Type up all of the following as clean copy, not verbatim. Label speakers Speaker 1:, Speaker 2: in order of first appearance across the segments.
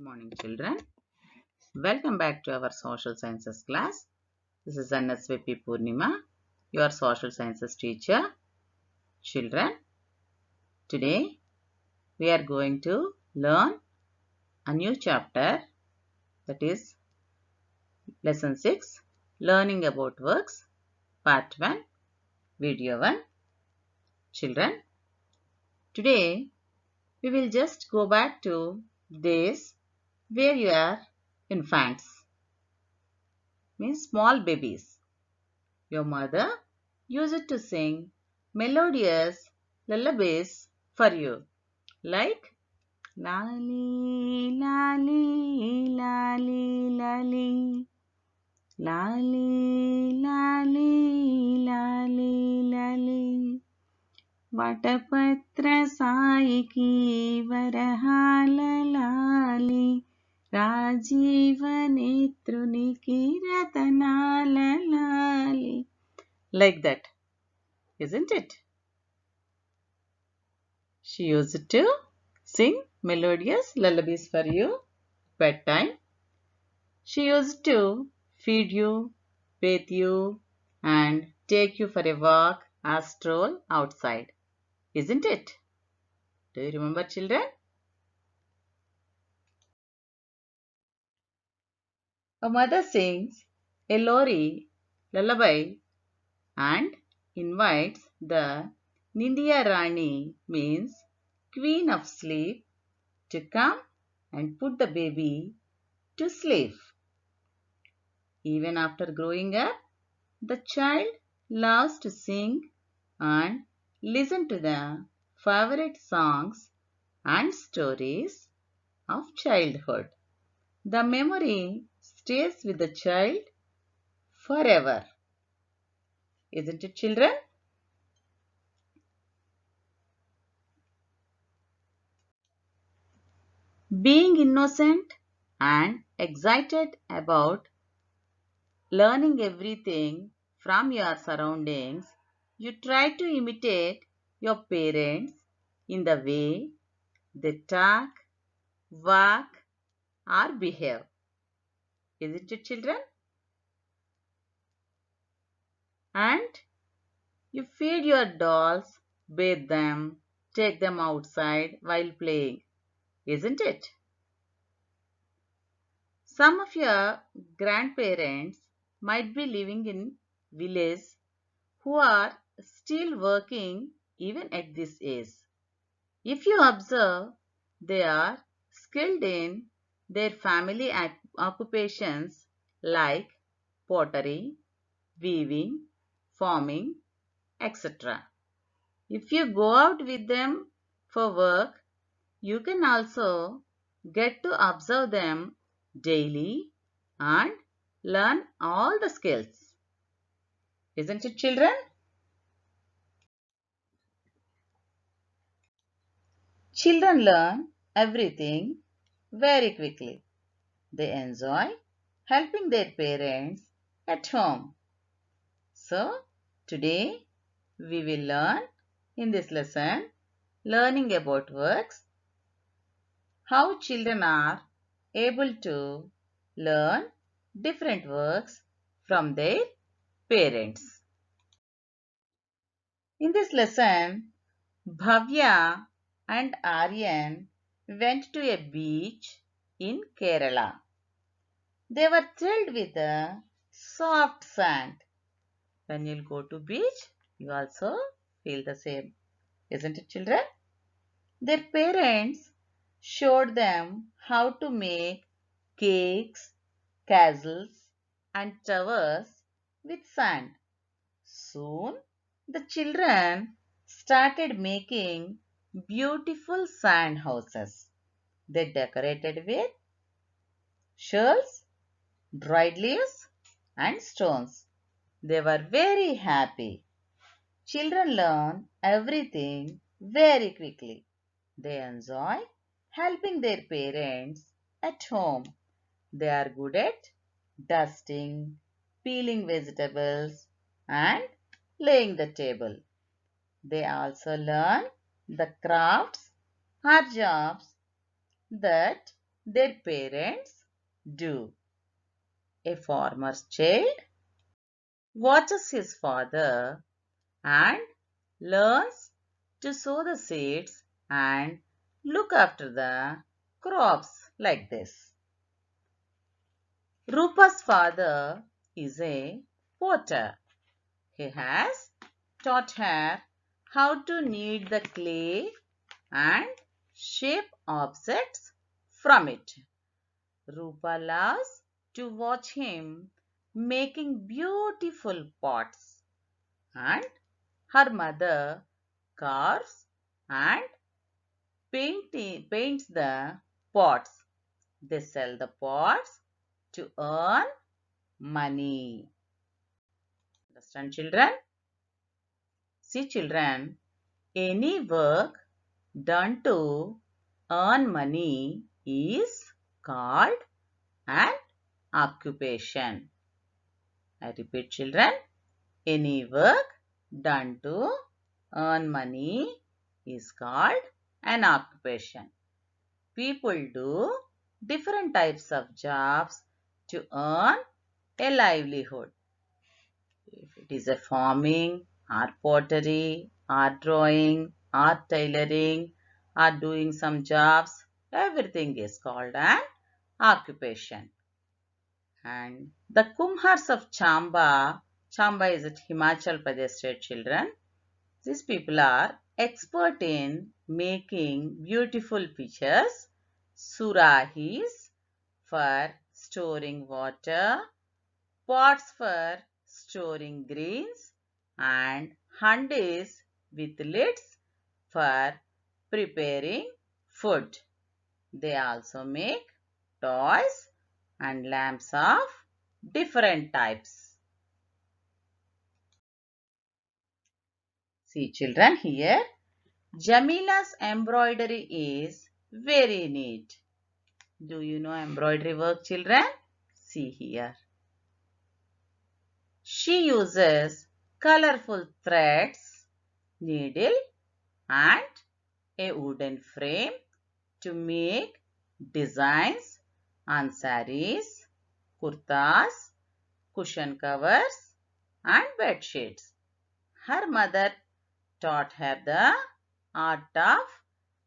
Speaker 1: morning, children. Welcome back to our social sciences class. This is NSVP Purnima, your social sciences teacher. Children, today we are going to learn a new chapter, that is lesson 6, learning about works, part 1, video 1. Children, today we will just go back to days where you are infants, means small babies. Your mother used to sing melodious lullabies for you, like Lali, Lali, Lali, Lali, Lali, Lali, Lali, Lali. వటపత్ర సాయికి వరహాల లాలి రాజీవ నేత్రునికి రతనాల లాలి. Like that, isn't it? She used to sing melodious lullabies for you bedtime. She used to feed you, bathe you, and take you for a walk or stroll outside. Isn't it? Do you remember, children? A mother sings a lori lullaby and invites the Nindiya Rani, means Queen of Sleep, to come and put the baby to sleep. Even after growing up, the child loves to sing and listen to the favorite songs and stories of childhood. The memory stays with the child forever. Isn't it, children? Being innocent and excited about learning everything from your surroundings, you try to imitate your parents in the way they talk, walk, or behave. Isn't it, children? And you feed your dolls, bathe them, take them outside while playing. Isn't it? Some of your grandparents might be living in village who are still working even at this age. If you observe, they are skilled in their family occupations like pottery, weaving, farming, etc. If you go out with them for work, you can also get to observe them daily and learn all the skills. Isn't it, children? Children learn everything very quickly. They enjoy helping their parents at home. So, today we will learn in this lesson, learning about works, how children are able to learn different works from their parents. In this lesson, Bhavya and Aryan went to a beach in Kerala. They were thrilled with the soft sand. When you go to beach, you also feel the same. Isn't it, children? Their parents showed them how to make cakes, castles, and towers with sand. Soon, the children started making beautiful sand houses. They decorated with shells, dried leaves, and stones. They were very happy. Children learn everything very quickly. They enjoy helping their parents at home. They are good at dusting, peeling vegetables, and laying the table. They also learn the crafts or jobs that their parents do. A farmer's child watches his father and learns to sow the seeds and look after the crops like this. Rupa's father is a potter. He has taught her how to knead the clay and shape objects from it. Rupa loves to watch him making beautiful pots, and her mother carves and paints the pots. They sell the pots to earn money. Understand, children? See, children, any work done to earn money is called an occupation. I repeat, children, any work done to earn money is called an occupation. People do different types of jobs to earn a livelihood. If it is a farming, or pottery, or drawing, or tailoring, or doing some jobs, everything is called an occupation. And the Kumhars of Chamba, Chamba is at Himachal Pradesh state, children. These people are expert in making beautiful pitchers, surahis for storing water, pots for storing grains, and handis with lids for preparing food. They also make toys and lamps of different types. See, children, here Jamila's embroidery is very neat. Do you know embroidery work, children? See here. She uses colorful threads, needle and a wooden frame to make designs on saris, kurtas, cushion covers and bed sheets. Her mother taught her the art of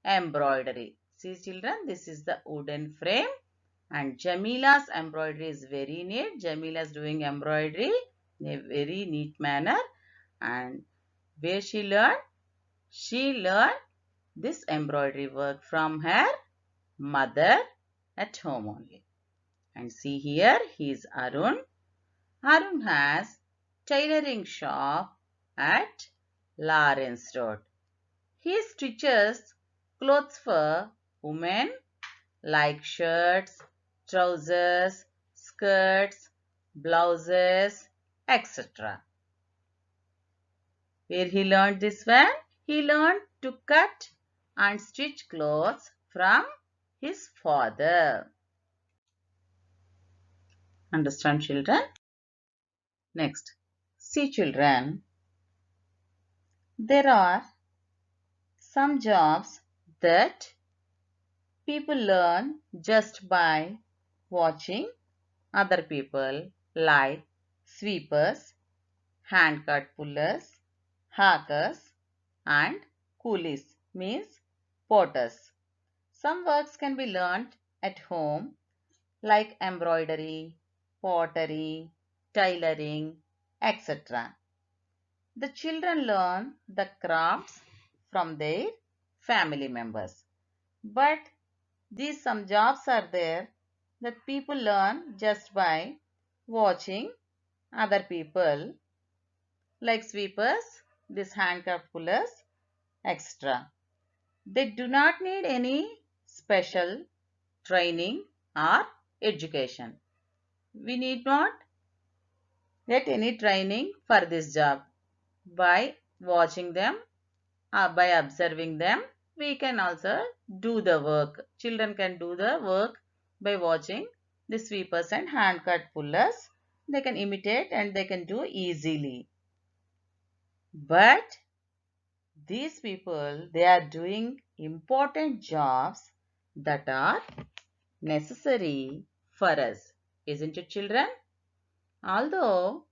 Speaker 1: embroidery. See, children, this is the wooden frame and Jamila's embroidery is very neat. Jamila is doing embroidery in a very neat manner. And where she learned? She learned this embroidery work from her mother at home only. And see here, he is Arun. Arun has tailoring shop at Lawrence Road. He stitches clothes for women like shirts, trousers, skirts, blouses, etc. Where he learned this one? He learned to cut and stitch clothes from his father. Understand, children? Next, see, children, there are some jobs that people learn just by watching other people, like sweepers, hand-cart pullers, hackers, and coolies, means porters. Some works can be learnt at home like embroidery, pottery, tailoring, etc. The children learn the crafts from their family members. But these some jobs are there that people learn just by watching other people, like sweepers, these handcraft pullers, etc. They do not need any special training or education. We need not get any training for this job. By watching them or by observing them, we can also do the work. Children can do the work by watching the sweepers and hand-cart pullers. They can imitate and they can do easily. But these people, they are doing important jobs that are necessary for us, isn't it, children? Although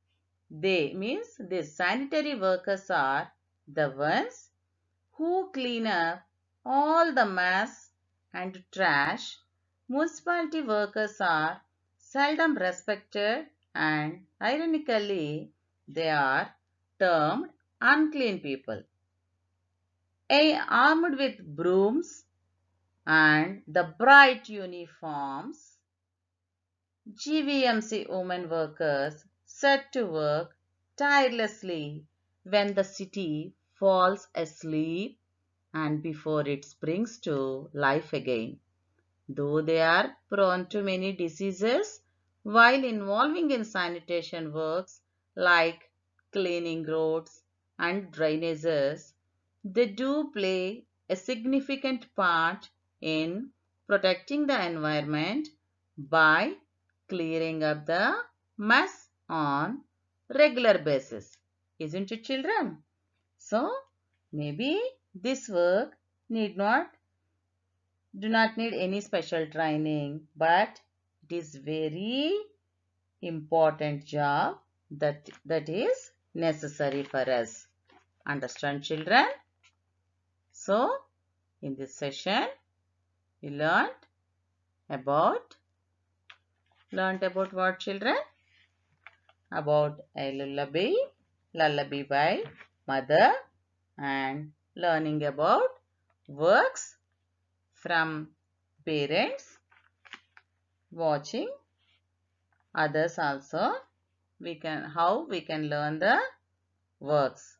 Speaker 1: they means these sanitary workers are the ones who clean up all the mess and trash, municipality workers are seldom respected and ironically they are termed unclean people. Armed with brooms and the bright uniforms, GVMC women workers set to work tirelessly when the city falls asleep and before it springs to life again. Though they are prone to many diseases while involving in sanitation works like cleaning roads and drainages, they do play a significant part in protecting the environment by clearing up the mess on regular basis. Isn't it, children? So, maybe this work need not do not need any special training, but it is very important job that is necessary for us. Understand, children? So, in this session, we about learned about what, children? About a lullaby by mother, and learning about works from parents, watching others also. How we can learn the works,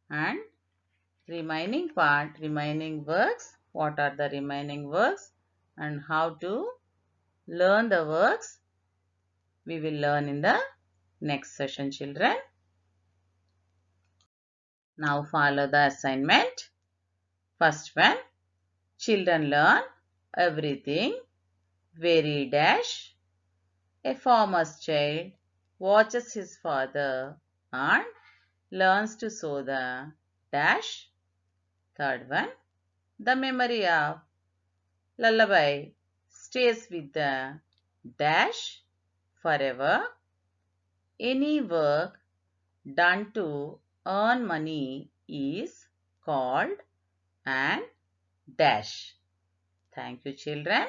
Speaker 1: and remaining works. What are the remaining works and how to learn the works? We will learn in the next session, children. Now follow the assignment. First one, children learn everything. Very dash. A farmer's child watches his father and learns to sew the dash. Third one, the memory of lullaby stays with the dash forever. Any work done to earn money is called an dash. Thank you, children.